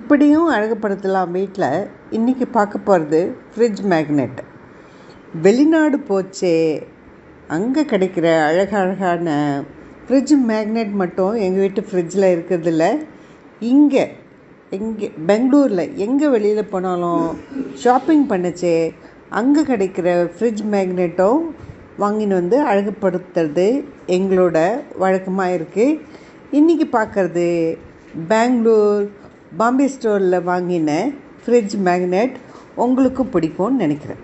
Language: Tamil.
இப்படியும் அழகுபடுத்தலாம் வீட்டில். இன்றைக்கி பார்க்க போகிறது ஃப்ரிட்ஜ் மேக்னெட். வெளிநாடு போச்சே, அங்கே கிடைக்கிற அழகழகான ஃப்ரிட்ஜ் மேக்னெட் மட்டும் எங்கள் வீட்டு ஃப்ரிட்ஜில் இருக்கிறதில்ல. இங்கே பெங்களூரில் எங்கே வெளியில் போனாலும் ஷாப்பிங் பண்ணச்சே அங்கே கிடைக்கிற ஃப்ரிட்ஜ் மேக்னெட்டும் வாங்கின்னு வந்து அழகுபடுத்துறது எங்களோட வழக்கமாக இருக்குது. இன்றைக்கி பார்க்குறது பெங்களூர் பாம்பே ஸ்டோரில் வாங்கின ஃப்ரிட்ஜ் மேக்னெட். உங்களுக்கு பிடிக்கும்னு நினைக்கிறேன்.